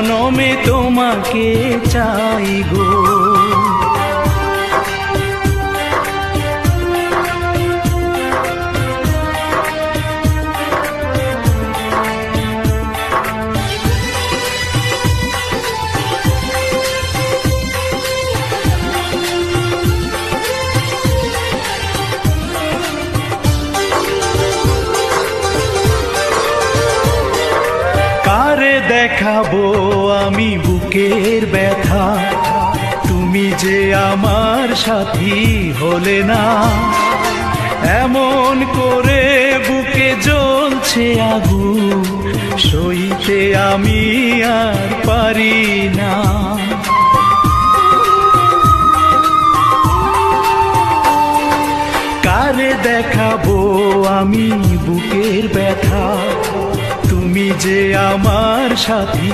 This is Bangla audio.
জনমে তোমাকে চাই গো। কারে দেখাবো আমি বুকের ব্যথা, তুমি যে আমার সাথী হলে না। এমন করে বুকে জ্বলছে আগুন, সইতে আমি আর পারি না। কারে দেখাবো আমি বুকের ব্যথা, তুমি যে আমার সাথী।